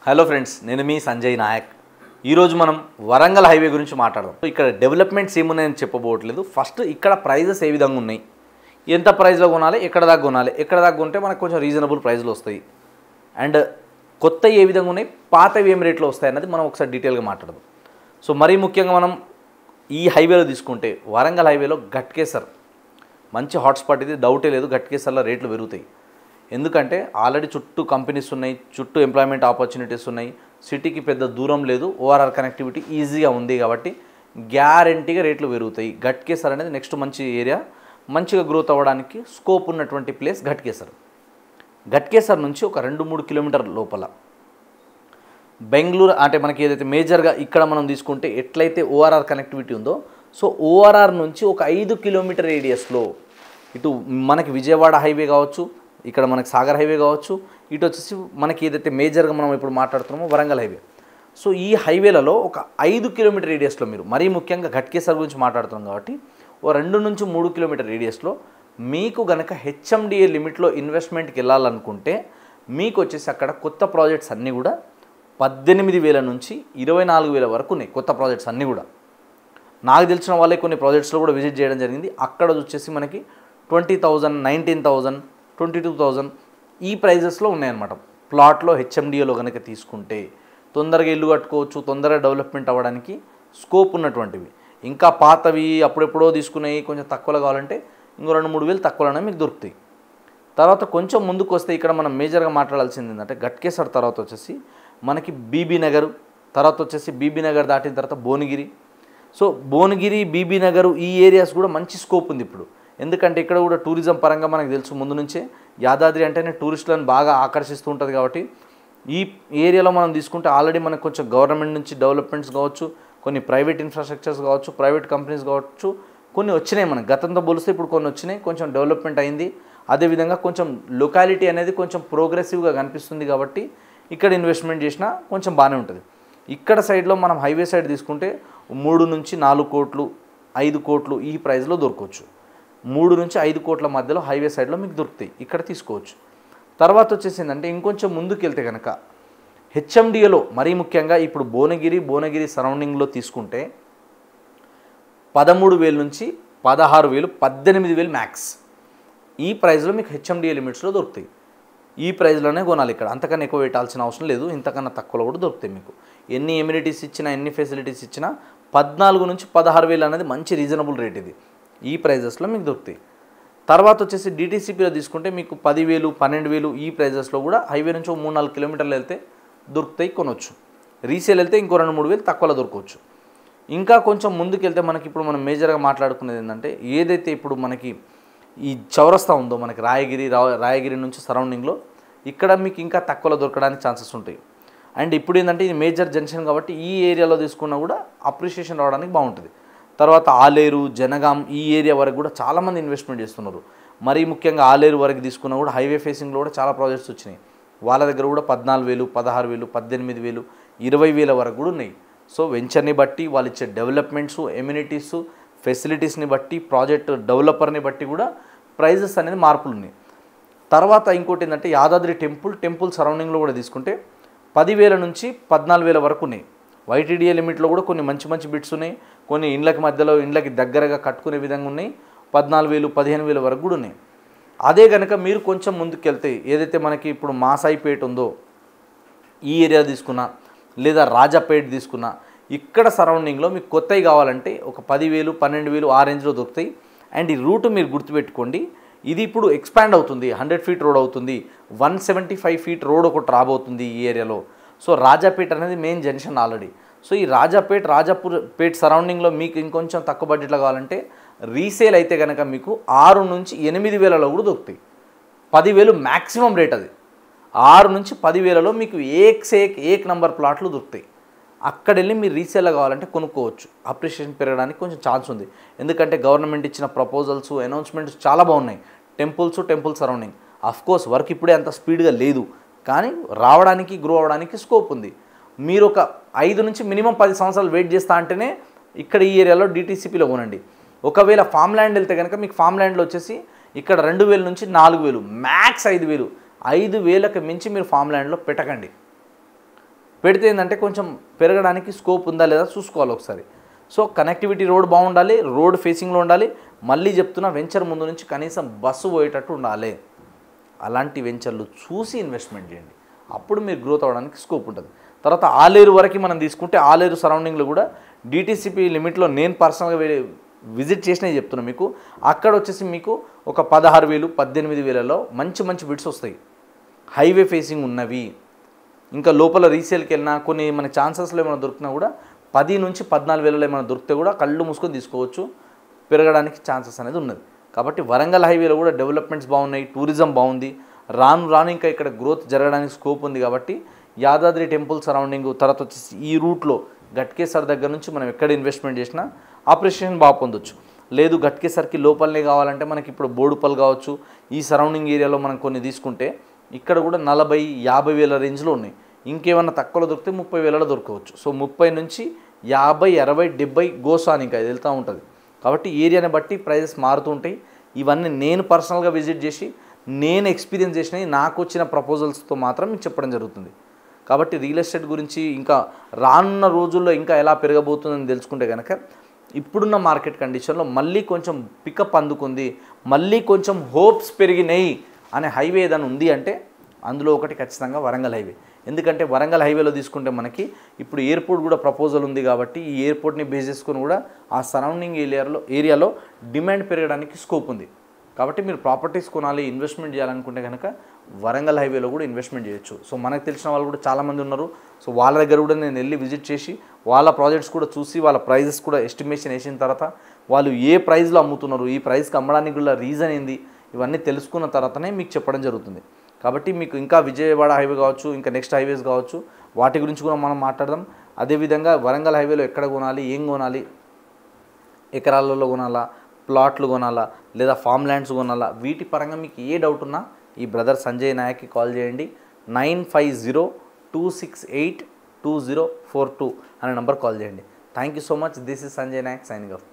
Hello friends, నేను మీ సంజయ్ నాయక్. ఈరోజు మనం వరంగల్ హైవే గురించి మాట్లాడదాం. ఇక్కడ డెవలప్మెంట్స్ ఏమున్నాయని చెప్పబోవట్లేదు. ఫస్ట్ ఇక్కడ ప్రైజెస్ ఏ విధంగా ఉన్నాయి, ఎంత ప్రైస్లో కొనాలి, ఎక్కడ దాకా కొనాలి, ఎక్కడ దాకా కొంటే మనకు కొంచెం రీజనబుల్ ప్రైస్లో వస్తాయి, అండ్ కొత్త ఏ విధంగా ఉన్నాయి, పాతవి ఏం రేట్లో వస్తాయి అన్నది మనం ఒకసారి డీటెయిల్గా మాట్లాడదాం. సో మరీ ముఖ్యంగా మనం ఈ హైవేలో తీసుకుంటే వరంగల్ హైవేలో ఘట్కేసర్ మంచి హాట్స్పాట్, ఇది డౌటే లేదు. ఘట్కేసర్లో రేట్లు పెరుగుతాయి. ఎందుకంటే ఆల్రెడీ చుట్టూ కంపెనీస్ ఉన్నాయి, చుట్టూ ఎంప్లాయ్మెంట్ ఆపర్చునిటీస్ ఉన్నాయి, సిటీకి పెద్ద దూరం లేదు, ఓఆర్ఆర్ కనెక్టివిటీ ఈజీగా ఉంది కాబట్టి గ్యారంటీగా రేట్లు పెరుగుతాయి. ఘట్కేసర్ అనేది నెక్స్ట్ మంచి ఏరియా, మంచిగా గ్రోత్ అవ్వడానికి స్కోప్ ఉన్నటువంటి ప్లేస్ ఘట్కేసర్. ఘట్కేసర్ నుంచి ఒక 2-3 కిలోమీటర్ల లోపల బెంగళూరు, అంటే మనకి ఏదైతే మేజర్గా ఇక్కడ మనం తీసుకుంటే ఎట్లయితే ఓఆర్ఆర్ కనెక్టివిటీ ఉందో, సో ఓఆర్ఆర్ నుంచి ఒక 5 కిలోమీటర్ రేడియస్లో ఇటు మనకి విజయవాడ హైవే కావచ్చు, ఇక్కడ మనకి సాగర్ హైవే కావచ్చు, ఇటు వచ్చేసి మనకి ఏదైతే మేజర్గా మనం ఇప్పుడు మాట్లాడుతున్నామో వరంగల్ హైవే. సో ఈ హైవేలలో ఒక 5 కిలోమీటర్ రేడియస్లో మీరు, మరీ ముఖ్యంగా ఘట్కేసర్ గురించి మాట్లాడుతున్నాం కాబట్టి ఓ 2-3 కిలోమీటర్ రేడియస్లో మీకు గనక హెచ్ఎండిఏ లిమిట్లో ఇన్వెస్ట్మెంట్కి వెళ్ళాలనుకుంటే మీకు వచ్చేసి అక్కడ కొత్త ప్రాజెక్ట్స్ అన్నీ కూడా 18,000 నుంచి 24,000 వరకు ఉన్నాయి. కొత్త ప్రాజెక్ట్స్ అన్నీ కూడా నాకు తెలిసిన వాళ్ళే కొన్ని ప్రాజెక్ట్స్లో కూడా విజిట్ చేయడం జరిగింది. అక్కడ వచ్చేసి మనకి 20,000, 19,000, 22,000 ఈ ప్రైజెస్లో ఉన్నాయన్నమాట. ప్లాట్లో హెచ్ఎండిఏలో కనుక తీసుకుంటే తొందరగా ఇల్లు కట్టుకోవచ్చు, తొందరగా డెవలప్మెంట్ అవ్వడానికి స్కోప్ ఉన్నటువంటివి. ఇంకా పాతవి అప్పుడెప్పుడో తీసుకున్నాయి కొంచెం తక్కువలో కావాలంటే ఇంకో 2-3 వేలు తక్కువలోనే మీకు దొరుకుతాయి. తర్వాత కొంచెం ముందుకు వస్తే ఇక్కడ మనం మేజర్గా మాట్లాడాల్సింది ఏంటంటే ఘట్కేసర్ తర్వాత వచ్చేసి మనకి బీబీ నగర్, తర్వాత వచ్చేసి బీబీ నగర్ దాటిన తర్వాత భువనగిరి. సో భువనగిరి, బీబీ నగర్ ఈ ఏరియాస్ కూడా మంచి స్కోప్ ఉంది ఇప్పుడు. ఎందుకంటే ఇక్కడ కూడా టూరిజం పరంగా మనకు తెలుసు ముందు నుంచే యాదాద్రి అంటేనే టూరిస్టులను బాగా ఆకర్షిస్తూ ఉంటుంది కాబట్టి ఈ ఏరియాలో మనం తీసుకుంటే ఆల్రెడీ మనకు కొంచెం గవర్నమెంట్ నుంచి డెవలప్మెంట్స్ కావచ్చు, కొన్ని ప్రైవేట్ ఇన్ఫ్రాస్ట్రక్చర్స్ కావచ్చు, ప్రైవేట్ కంపెనీస్ కావచ్చు, కొన్ని వచ్చినాయి. మనకు గతంతో పోలిస్తే ఇప్పుడు కొన్ని వచ్చినాయి, కొంచెం డెవలప్మెంట్ అయింది. అదేవిధంగా కొంచెం లొకాలిటీ అనేది కొంచెం ప్రోగ్రెసివ్గా కనిపిస్తుంది కాబట్టి ఇక్కడ ఇన్వెస్ట్మెంట్ చేసినా కొంచెం బాగానే ఉంటుంది. ఇక్కడ సైడ్లో మనం హైవే సైడ్ తీసుకుంటే 3-4 కోట్లు, 5 కోట్లు ఈ ప్రైస్లో దొరకవచ్చు. 3-5 కోట్ల మధ్యలో హైవే సైడ్లో మీకు దొరుకుతాయి, ఇక్కడ తీసుకోవచ్చు. తర్వాత వచ్చేసి ఏంటంటే ఇంకొంచెం ముందుకు వెళ్తే కనుక హెచ్ఎండిఏలో మరీ ముఖ్యంగా ఇప్పుడు భువనగిరి సరౌండింగ్లో తీసుకుంటే 13,000 నుంచి 16,000, 18,000 మ్యాక్స్ ఈ ప్రైస్లో మీకు హెచ్ఎండిఏ లిమిట్స్లో దొరుకుతాయి. ఈ ప్రైస్లోనే కొనాలి. ఇక్కడ అంతకన్నా ఎక్కువ పెట్టాల్సిన అవసరం లేదు, ఇంతకన్నా తక్కువలో కూడా దొరుకుతాయి. మీకు ఎన్ని ఎమ్యూనిటీస్ ఇచ్చినా, ఎన్ని ఫెసిలిటీస్ ఇచ్చినా 14,000 నుంచి 16,000 అనేది మంచి రీజనబుల్ రేట్. ఇది ఈ ప్రైజెస్లో మీకు దొరుకుతాయి. తర్వాత వచ్చేసి డిటీసీపీలో తీసుకుంటే మీకు 10,000, 12,000 ఈ ప్రైజెస్లో కూడా హైవే నుంచి 3-4 కిలోమీటర్లు వెళ్తే దొరుకుతాయి, కొనవచ్చు. రీసేల్ వెళ్తే ఇంకో 2-3 వేలు తక్కువలో దొరకవచ్చు. ఇంకా కొంచెం ముందుకు వెళ్తే మనకి ఇప్పుడు మనం మేజర్గా మాట్లాడుకునేది ఏంటంటే ఏదైతే ఇప్పుడు మనకి ఈ చౌరస్తా ఉందో మనకి రాయగిరి నుంచి సరౌండింగ్లో ఇక్కడ మీకు ఇంకా తక్కువలో దొరకడానికి ఛాన్సెస్ ఉంటాయి. అండ్ ఇప్పుడు ఏంటంటే ఇది మేజర్ జంక్షన్ కాబట్టి ఈ ఏరియాలో తీసుకున్నా కూడా అప్రిషియేషన్ రావడానికి బాగుంటుంది. తర్వాత ఆలేరు, జనగాం ఈ ఏరియా వరకు కూడా చాలామంది ఇన్వెస్ట్మెంట్ చేస్తున్నారు. మరీ ముఖ్యంగా ఆలేరు వరకు తీసుకున్నా కూడా హైవే ఫేసింగ్లో కూడా చాలా ప్రాజెక్ట్స్ వచ్చినాయి. వాళ్ళ దగ్గర కూడా 14,000, 16,000, 18,000, 20,000 వరకు కూడా ఉన్నాయి. సో వెంచర్ని బట్టి, వాళ్ళు ఇచ్చే డెవలప్మెంట్స్, ఎమ్యూనిటీస్, ఫెసిలిటీస్ని బట్టి, ప్రాజెక్ట్ డెవలపర్ని బట్టి కూడా ప్రైజెస్ అనేది మార్పులు ఉన్నాయి. తర్వాత ఇంకోటి ఏంటంటే యాదాద్రి టెంపుల్ సరౌండింగ్లో కూడా తీసుకుంటే 10,000 నుంచి 14,000 వరకు ఉన్నాయి. వైటీడీఏ లిమిట్లో కూడా కొన్ని మంచి బిట్స్ ఉన్నాయి, కొన్ని ఇండ్లకి మధ్యలో ఇండ్లకి దగ్గరగా కట్టుకునే విధంగా ఉన్నాయి. 14,000, 15,000 వరకు కూడా ఉన్నాయి. అదే కనుక మీరు కొంచెం ముందుకు వెళ్తే ఏదైతే మనకి ఇప్పుడు మాసాయిపేట ఉందో ఈ ఏరియా తీసుకున్నా, లేదా రాజాపేట తీసుకున్నా, ఇక్కడ సరౌండింగ్లో మీకు కొత్తవి కావాలంటే ఒక 10,000, 12,000 ఆ రేంజ్లో దొరుకుతాయి. అండ్ ఈ రూట్ మీరు గుర్తుపెట్టుకోండి, ఇది ఇప్పుడు ఎక్స్పాండ్ అవుతుంది. 100 ఫీట్ రోడ్ అవుతుంది, 175 ఫీట్ రోడ్ ఒకటి రాబోతుంది ఈ ఏరియాలో. సో రాజాపేట అనేది మెయిన్ జంక్షన్ ఆల్రెడీ. సో ఈ రాజాపేట సరౌండింగ్లో మీకు ఇంకొంచెం తక్కువ బడ్జెట్లో కావాలంటే రీసేల్ అయితే కనుక మీకు 6 నుంచి 8,000లో కూడా దొరుకుతాయి. 10,000 మ్యాక్సిమం రేట్ అది. 6 నుంచి 10,000లో మీకు ఏక్ నంబర్ ప్లాట్లు దొరుకుతాయి. అక్కడ వెళ్ళి మీరు రీసేల్లో కావాలంటే కొనుక్కోవచ్చు. అప్రిషియేషన్ పెరగడానికి కొంచెం ఛాన్స్ ఉంది. ఎందుకంటే గవర్నమెంట్ ఇచ్చిన ప్రపోజల్స్, అనౌన్స్మెంట్స్ చాలా బాగున్నాయి. టెంపుల్ సరౌండింగ్ అఫ్కోర్స్ వర్క్ ఇప్పుడే అంత స్పీడ్గా లేదు, కానీ రావడానికి, గ్రో అవ్వడానికి స్కోప్ ఉంది. మీరు ఒక 5 నుంచి మినిమం 10 సంవత్సరాలు వెయిట్ చేస్తా అంటేనే ఇక్కడ ఈ ఏరియాలో డిటీసీపీలో కొనండి. ఒకవేళ ఫామ్ ల్యాండ్ వెళ్తే కనుక మీకు ఫామ్ ల్యాండ్లో వచ్చేసి ఇక్కడ 2,000 నుంచి 4,000, మ్యాక్స్ 5,000. 5,000కి మించి మీరు ఫామ్ ల్యాండ్లో పెట్టకండి. పెడితే ఏంటంటే కొంచెం పెరగడానికి స్కోప్ ఉందా లేదా చూసుకోవాలి ఒకసారి. సో కనెక్టివిటీ రోడ్ బాగుండాలి, రోడ్ ఫేసింగ్లో ఉండాలి. మళ్ళీ చెప్తున్నా, వెంచర్ ముందు నుంచి కనీసం బస్సు పోయేటట్టు ఉండాలి. అలాంటి వెంచర్లు చూసి ఇన్వెస్ట్మెంట్ చేయండి, అప్పుడు మీరు గ్రోత్ అవ్వడానికి స్కోప్ ఉంటుంది. తర్వాత ఆలేరు వరకు మనం తీసుకుంటే ఆలేరు సరౌండింగ్లో కూడా డిటీసీపీ లిమిట్లో నేను పర్సనల్గా విజిట్ చేసినవి చెప్తున్నా మీకు. అక్కడ వచ్చేసి మీకు ఒక 16,000 18,000లో మంచి మంచి బిడ్స్ వస్తాయి, హైవే ఫేసింగ్ ఉన్నవి. ఇంకా లోపల రీసేల్కి వెళ్ళినా కొన్ని మన ఛాన్సెస్లో ఏమైనా దొరికినా కూడా 10 నుంచి 14,000లో ఏమైనా దొరికితే కూడా కళ్ళు మూసుకొని తీసుకోవచ్చు, పెరగడానికి ఛాన్సెస్ అనేది ఉన్నది. కాబట్టి వరంగల్ హైవేలో కూడా డెవలప్మెంట్స్ బాగున్నాయి, టూరిజం బాగుంది. రాను రాను ఇంకా ఇక్కడ గ్రోత్ జరగడానికి స్కోప్ ఉంది. కాబట్టి యాదాద్రి టెంపుల్ సరౌండింగ్, తర్వాత వచ్చేసి ఈ రూట్లో గట్కేసర్ దగ్గర నుంచి మనం ఎక్కడ ఇన్వెస్ట్మెంట్ చేసినా అప్రిషియేషన్ బాగా పొందొచ్చు. లేదు గట్కేసర్కి లోపలనే కావాలంటే మనకి ఇప్పుడు బోడుపల్ కావచ్చు, ఈ సరౌండింగ్ ఏరియాలో మనం కొన్ని తీసుకుంటే ఇక్కడ కూడా 40,000-50,000 రేంజ్లో ఉన్నాయి. ఇంకేమన్నా తక్కువలో దొరికితే 30,000లో దొరకవచ్చు. సో 30 నుంచి 50, 60, 70 గోసాన్ ఇంకా ఇది వెళ్తూ ఉంటుంది. కాబట్టి ఏరియాని బట్టి ప్రైజెస్ మారుతూ ఉంటాయి. ఇవన్నీ నేను పర్సనల్గా విజిట్ చేసి నేను ఎక్స్పీరియన్స్ చేసినవి నాకు వచ్చిన ప్రపోజల్స్తో మాత్రం మీకు చెప్పడం జరుగుతుంది. కాబట్టి రియల్ ఎస్టేట్ గురించి ఇంకా రానున్న రోజుల్లో ఇంకా ఎలా పెరగబోతుందని తెలుసుకుంటే కనుక ఇప్పుడున్న మార్కెట్ కండిషన్లో మళ్ళీ కొంచెం పికప్ అందుకుంది, మళ్ళీ కొంచెం హోప్స్ పెరిగినాయి అనే హైవే ఏదైనా ఉంది అంటే అందులో ఒకటి ఖచ్చితంగా వరంగల్ హైవే. ఎందుకంటే వరంగల్ హైవేలో తీసుకుంటే మనకి ఇప్పుడు ఎయిర్పోర్ట్ కూడా ప్రపోజల్ ఉంది. కాబట్టి ఈ ఎయిర్పోర్ట్ని బేస్ చేసుకొని కూడా ఆ సరౌండింగ్ ఏరియాలో డిమాండ్ పెరగడానికి స్కోప్ ఉంది. కాబట్టి మీరు ప్రాపర్టీస్ కొనాలి, ఇన్వెస్ట్మెంట్ చేయాలనుకుంటే కనుక వరంగల్ హైవేలో కూడా ఇన్వెస్ట్మెంట్ చేయొచ్చు. సో మనకు తెలిసిన వాళ్ళు కూడా చాలామంది ఉన్నారు. సో వాళ్ళ దగ్గర కూడా నేను వెళ్ళి విజిట్ చేసి వాళ్ళ ప్రాజెక్ట్స్ కూడా చూసి వాళ్ళ ప్రైజెస్ కూడా ఎస్టిమేషన్ వేసిన తర్వాత వాళ్ళు ఏ ప్రైస్లో అమ్ముతున్నారు, ఈ ప్రైస్కి అమ్మడానికి కూడా రీజన్ ఏంది, ఇవన్నీ తెలుసుకున్న తర్వాతనే మీకు చెప్పడం జరుగుతుంది. కాబట్టి మీకు ఇంకా విజయవాడ హైవే కావచ్చు, ఇంకా నెక్స్ట్ హైవేస్ కావచ్చు, వాటి గురించి కూడా మనం మాట్లాడదాం. అదేవిధంగా వరంగల్ హైవేలో ఎక్కడ కొనాలి, ఏం కొనాలి, ఎకరాలలో కొనాలా, ప్లాట్లు కొనాలా, లేదా ఫామ్ ల్యాండ్స్ కొనాలా, వీటి పరంగా మీకు ఏ డౌట్ ఉన్నా ఈ బ్రదర్ సంజయ్ నాయక్కి కాల్ చేయండి. 9502682042 అనే నెంబర్ కాల్ చేయండి. Thank you so much. This is Sanjay Nayak signing of.